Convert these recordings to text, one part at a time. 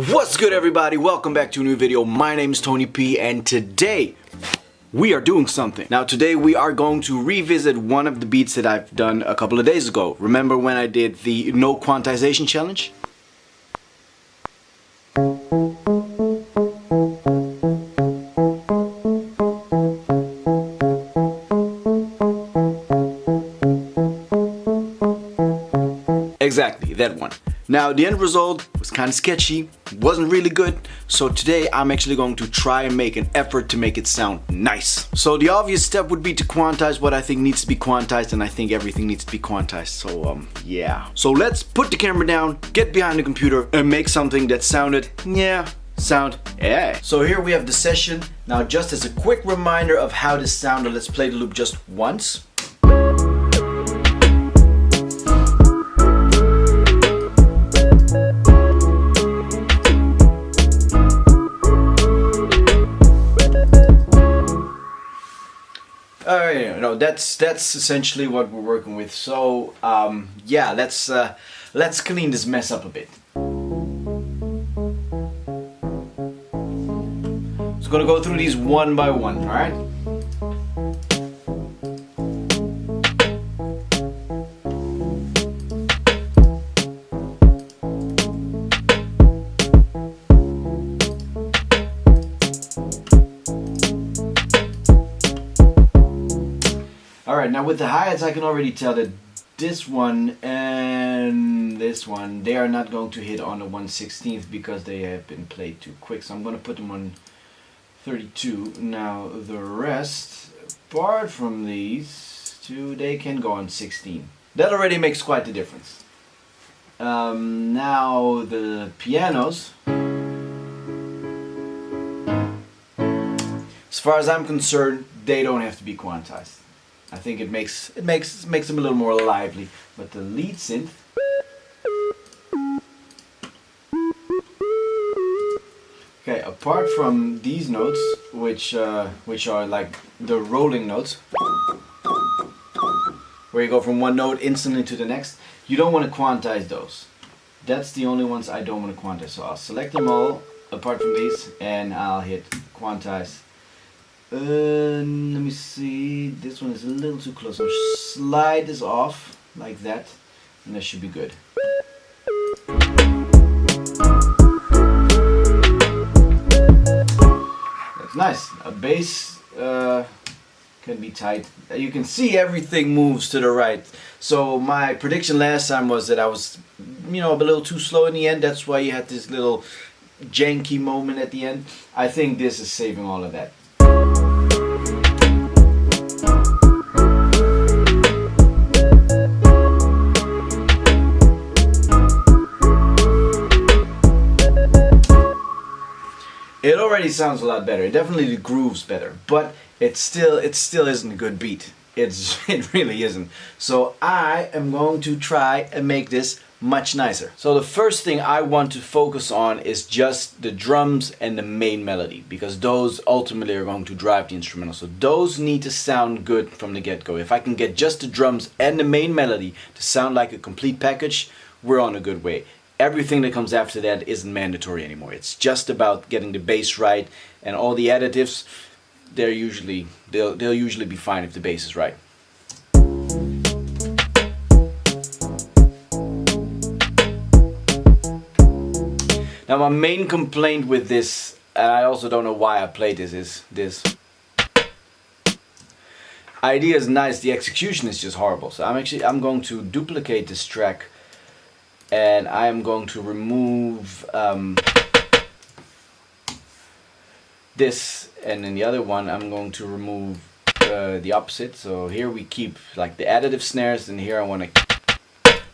What's good, everybody? Welcome back to a new video. My name is Tony P, and today we are doing something. Now today we are going to revisit one of the beats that I've done a couple of days ago. Remember when I did the no quantization challenge? Exactly, that one. Now the end result was kind of sketchy, wasn't really good, so today I'm actually going to try and make an effort to make it sound nice. So the obvious step would be to quantize what I think needs to be quantized, and I think everything needs to be quantized, so yeah. So let's put the camera down, get behind the computer, and make something that sounded, yeah. So here we have the session. Now just as a quick reminder of how this sounded, let's play the loop just once. Alright, no, that's essentially what we're working with. So yeah, let's clean this mess up a bit. Just gonna go through these one by one, alright? Alright, now with the hi-hats I can already tell that this one and this one, they are not going to hit on the 1/16th because they have been played too quick. So I'm going to put them on 32. Now the rest, apart from these two, they can go on 16. That already makes quite the difference. Now the pianos. As far as I'm concerned, they don't have to be quantized. I think it makes them a little more lively. But the lead synth, okay, apart from these notes, which are like the rolling notes, where you go from one note instantly to the next, you don't want to quantize those. That's the only ones I don't want to quantize. So I'll select them all apart from these, and I'll hit quantize. Let me see, this one is a little too close, so slide this off like that, and that should be good. That's nice. A bass can be tight. You can see everything moves to the right. So my prediction last time was that I was, a little too slow in the end. That's why you had this little janky moment at the end. I think this is saving all of that. It already sounds a lot better. It definitely grooves better, but it still isn't a good beat. It really isn't. So I am going to try and make this much nicer. So the first thing I want to focus on is just the drums and the main melody, because those ultimately are going to drive the instrumental. So those need to sound good from the get-go. If I can get just the drums and the main melody to sound like a complete package, we're on a good way. Everything that comes after that isn't mandatory anymore. It's just about getting the bass right, and all the additives, they'll usually be fine if the bass is right. Now my main complaint with this, and I also don't know why I played this, is this. Idea is nice, the execution is just horrible. So I'm going to duplicate this track, and I am going to remove this, and in the other one I'm going to remove the opposite. So here we keep like the additive snares, and here I want to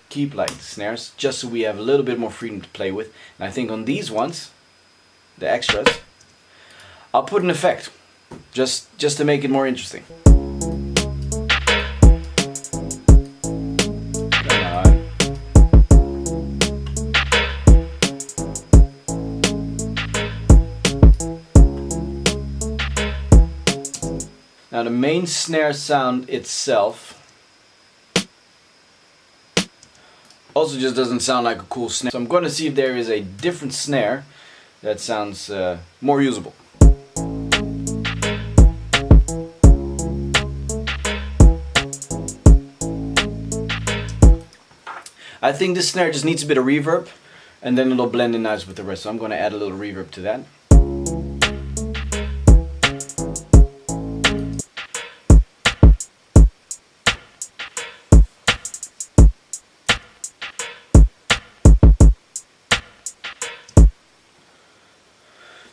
keep like the snares, just so we have a little bit more freedom to play with. And I think on these ones, the extras, I'll put an effect just to make it more interesting. Now the main snare sound itself, Also just doesn't sound like a cool snare. So I'm going to see if there is a different snare that sounds more usable. I think this snare just needs a bit of reverb, and then it'll blend in nice with the rest. So I'm going to add a little reverb to that.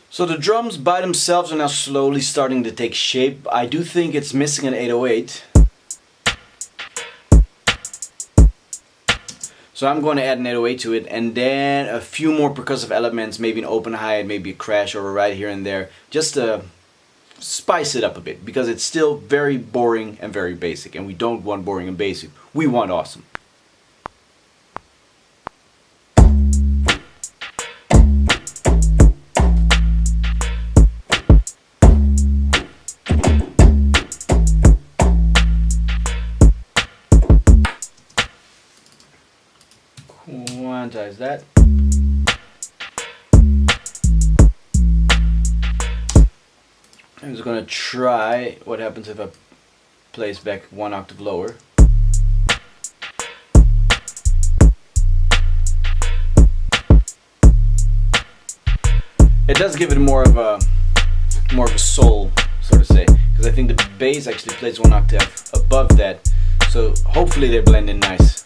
So the drums by themselves are now slowly starting to take shape. I do think it's missing an 808. So I'm going to add an 808 to it, and then a few more percussive elements, maybe an open hi-hat, maybe a crash or a ride here and there, just to spice it up a bit, because it's still very boring and very basic, and we don't want boring and basic, we want awesome. Quantize that. I'm just going to try what happens if I place back one octave lower. It does give it more of a soul, so to say, because I think the bass actually plays one octave above that, so hopefully they blend in nice.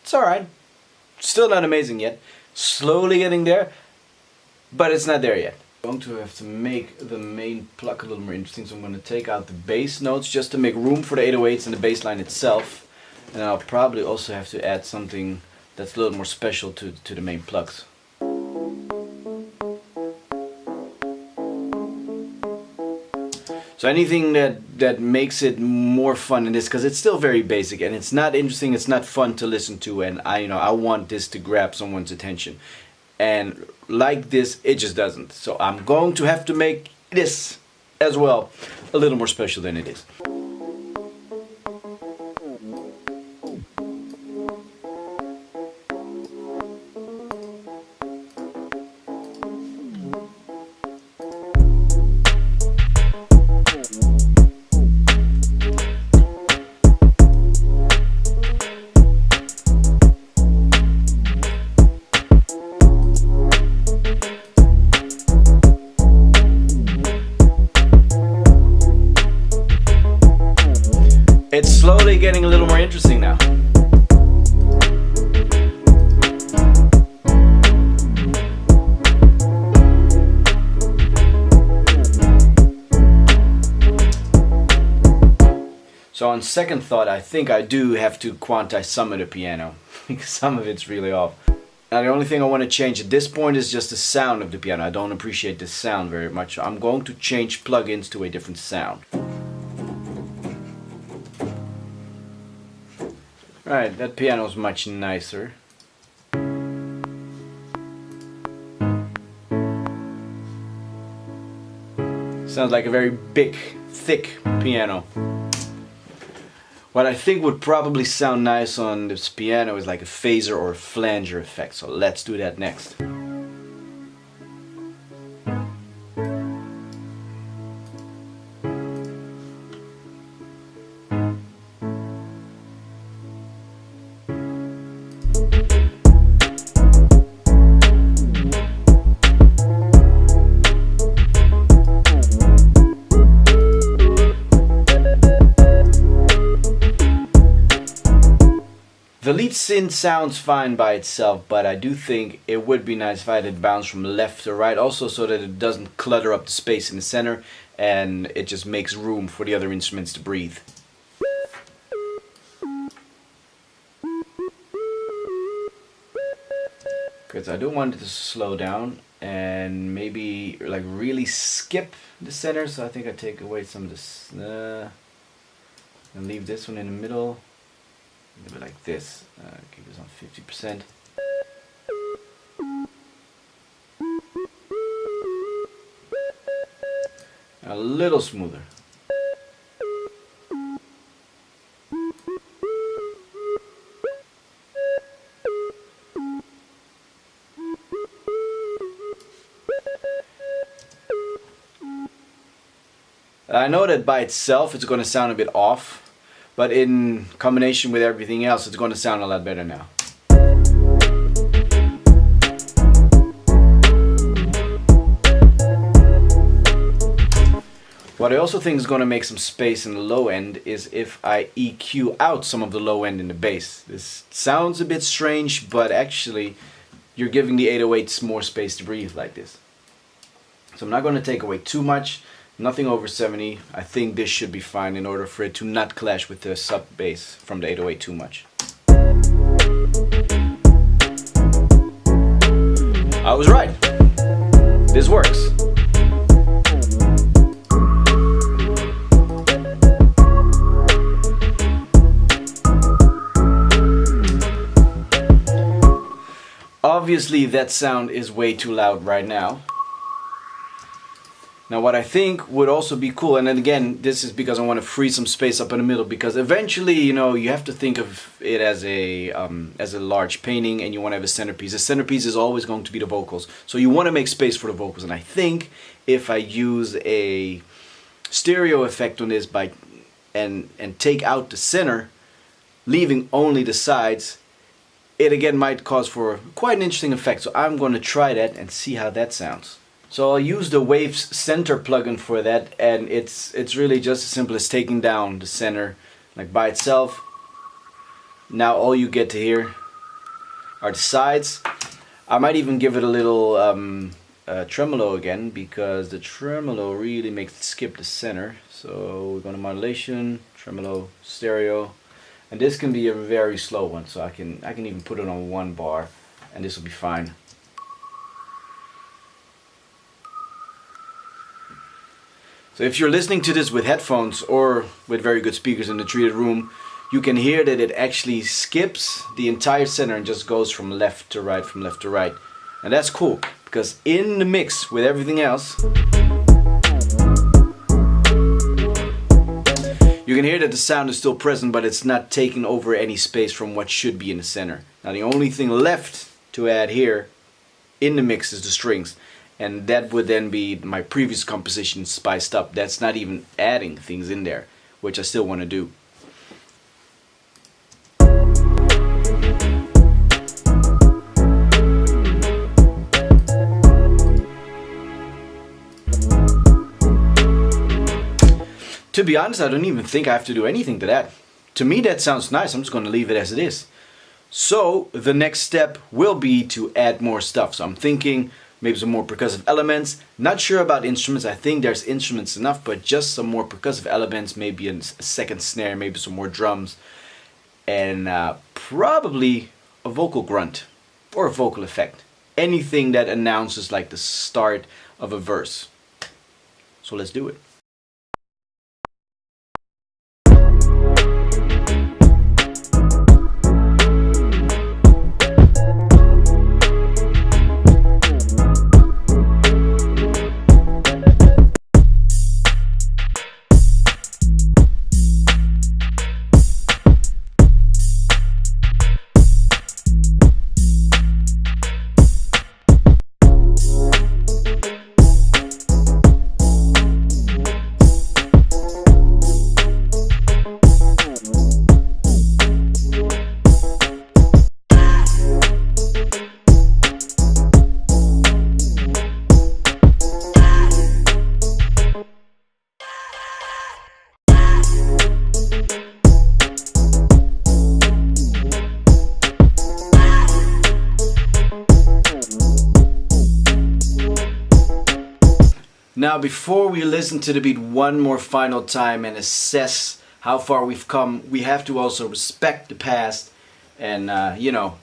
It's alright. Still not amazing yet. Slowly getting there, but it's not there yet. I'm going to have to make the main pluck a little more interesting, so I'm going to take out the bass notes just to make room for the 808s and the bass line itself. And I'll probably also have to add something that's a little more special to the main plucks. So anything that makes it more fun in this, because it's still very basic and it's not interesting, it's not fun to listen to, and I want this to grab someone's attention. And like this, it just doesn't. So I'm going to have to make this as well a little more special than it is. It's slowly getting a little more interesting now. So on second thought, I think I do have to quantize some of the piano, because some of it's really off. Now the only thing I want to change at this point is just the sound of the piano. I don't appreciate the sound very much. I'm going to change plugins to a different sound. Right, that piano's much nicer. Sounds like a very big, thick piano. What I think would probably sound nice on this piano is like a phaser or a flanger effect, so let's do that next. The lead synth sounds fine by itself, but I do think it would be nice if I had it bounce from left to right, also so that it doesn't clutter up the space in the center and it just makes room for the other instruments to breathe. Because I do want it to slow down and maybe like really skip the center, so I think I take away some of this and leave this one in the middle. A little bit like this. Keep this on 50%. A little smoother. I know that by itself it's going to sound a bit off, but in combination with everything else it's going to sound a lot better now. What I also think is going to make some space in the low end is if I EQ out some of the low end in the bass. This sounds a bit strange, but actually you're giving the 808s more space to breathe like this. So I'm not going to take away too much. Nothing over 70. I think this should be fine in order for it to not clash with the sub bass from the 808 too much. I was right. This works. Obviously that sound is way too loud right now. Now what I think would also be cool, and then again this is because I want to free some space up in the middle, because eventually, you know, you have to think of it as a large painting and you want to have a centerpiece. The centerpiece is always going to be the vocals, so you want to make space for the vocals. And I think if I use a stereo effect on this and take out the center, leaving only the sides, it again might cause for quite an interesting effect. So I'm going to try that and see how that sounds. So I'll use the Waves Center plugin for that, and it's really just as simple as taking down the center like by itself. Now all you get to hear are the sides. I might even give it a little tremolo again, because the tremolo really makes it skip the center. So we're going to modulation, tremolo, stereo, and this can be a very slow one. So I can even put it on 1 bar, and this will be fine. So if you're listening to this with headphones or with very good speakers in the treated room, you can hear that it actually skips the entire center and just goes from left to right, from left to right. And that's cool, because in the mix with everything else, you can hear that the sound is still present, but it's not taking over any space from what should be in the center. Now the only thing left to add here in the mix is the strings. And that would then be my previous composition spiced up. That's not even adding things in there, which I still want to do. To be honest, I don't even think I have to do anything to that. To me that sounds nice. I'm just going to leave it as it is. So the next step will be to add more stuff. So I'm thinking maybe some more percussive elements. Not sure about instruments. I think there's instruments enough, but just some more percussive elements, maybe a second snare, maybe some more drums, and probably a vocal grunt or a vocal effect. Anything that announces like the start of a verse. So let's do it. Now before we listen to the beat one more final time and assess how far we've come, we have to also respect the past and you know,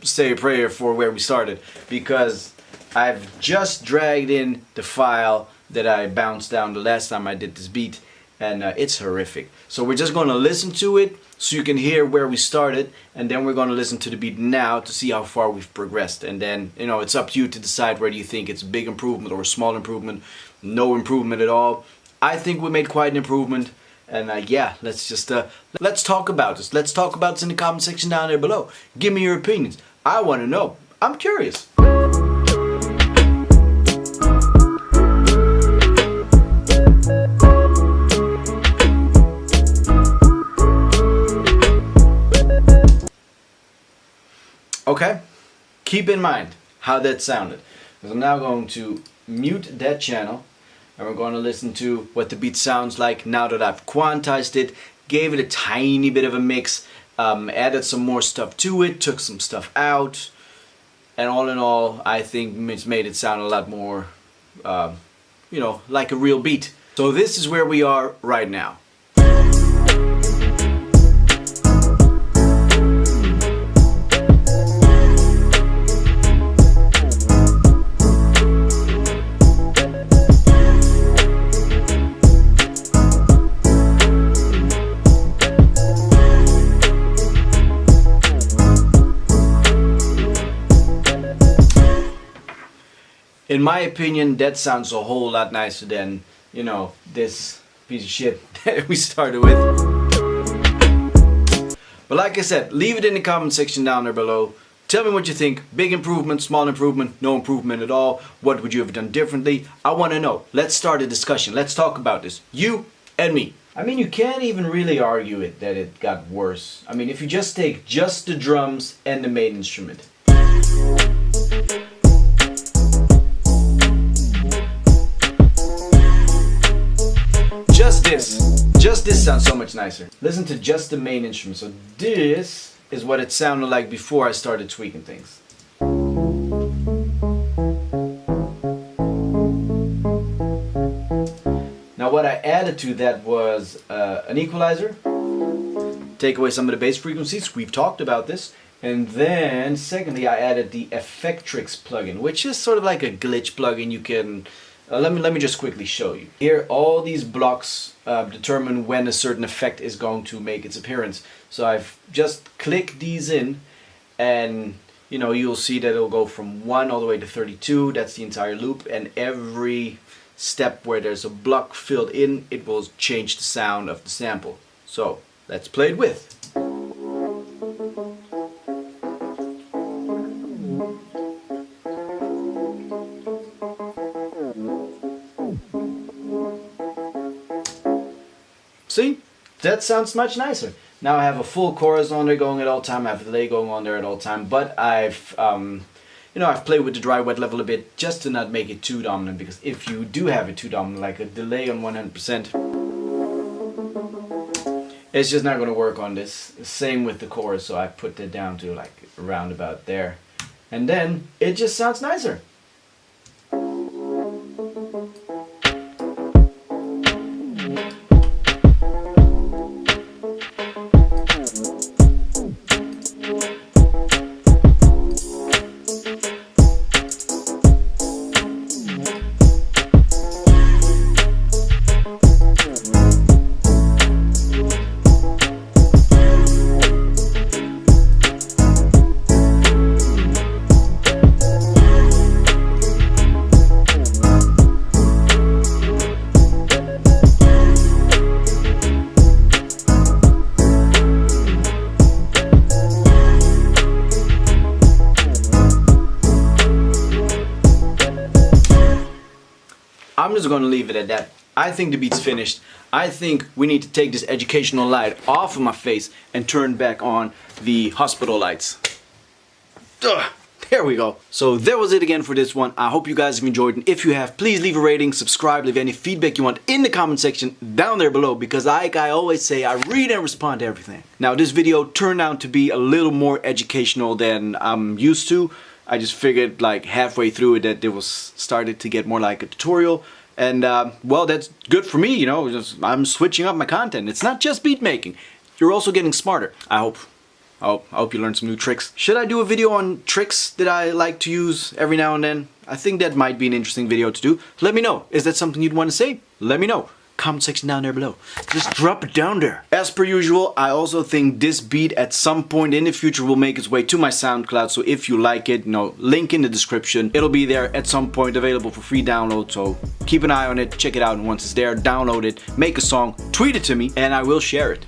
say a prayer for where we started, because I've just dragged in the file that I bounced down the last time I did this beat, and it's horrific. So we're just going to listen to it so you can hear where we started, and then we're going to listen to the beat now to see how far we've progressed. And then, you know, it's up to you to decide whether you think it's a big improvement or a small improvement, no improvement at all. I think we made quite an improvement. And yeah, let's talk about this. Let's talk about this in the comment section down there below. Give me your opinions. I want to know. I'm curious. Okay, keep in mind how that sounded. Because I'm now going to mute that channel. And we're going to listen to what the beat sounds like now that I've quantized it, gave it a tiny bit of a mix, added some more stuff to it, took some stuff out, and all in all, I think it's made it sound a lot more, you know, like a real beat. So this is where we are right now. In my opinion, that sounds a whole lot nicer than, you know, this piece of shit that we started with. But like I said, leave it in the comment section down there below. Tell me what you think. Big improvement, small improvement, no improvement at all. What would you have done differently? I want to know. Let's start a discussion. Let's talk about this. You and me. I mean, you can't even really argue it that it got worse. I mean, if you just take just the drums and the main instrument. Just this sounds so much nicer. Listen to just the main instrument. So this is what it sounded like before I started tweaking things. Now what I added to that was an equalizer. Take away some of the bass frequencies. We've talked about this. And then secondly, I added the Effectrix plugin, which is sort of like a glitch plugin. You can let me just quickly show you. Here, all these blocks determine when a certain effect is going to make its appearance. So I've just clicked these in, and you know, you'll see that it'll go from 1 all the way to 32. That's the entire loop, and every step where there's a block filled in, it will change the sound of the sample. So let's play it with. See, that sounds much nicer. Now I have a full chorus on there going at all time. I have a delay going on there at all time. But I've, you know, I've played with the dry wet level a bit just to not make it too dominant. Because if you do have it too dominant, like a delay on 100%, it's just not going to work on this. Same with the chorus, so I put that down to like around about there, and then it just sounds nicer. I'm just going to leave it at that. I think the beat's finished. I think we need to take this educational light off of my face and turn back on the hospital lights. Ugh, there we go. So that was it again for this one. I hope you guys have enjoyed, and if you have, please leave a rating, subscribe, leave any feedback you want in the comment section down there below, because like I always say, I read and respond to everything. Now this video turned out to be a little more educational than I'm used to. I just figured like halfway through it that it was started to get more like a tutorial, and well, that's good for me, you know. I'm switching up my content. It's not just beat making. You're also getting smarter. I hope you learned some new tricks. Should I do a video on tricks that I like to use every now and then? I think that might be an interesting video to do. Let me know. Is that something you'd want to say? Let me know. comment section down there below. Just drop it down there. As per usual, I also think this beat at some point in the future will make its way to my SoundCloud. So if you like it, link in the description. It'll be there at some point, available for free download. So keep an eye on it, check it out, and once it's there, download it, make a song, tweet it to me, and I will share it.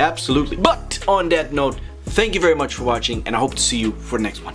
Absolutely. But on that note, thank you very much for watching, and I hope to see you for the next one.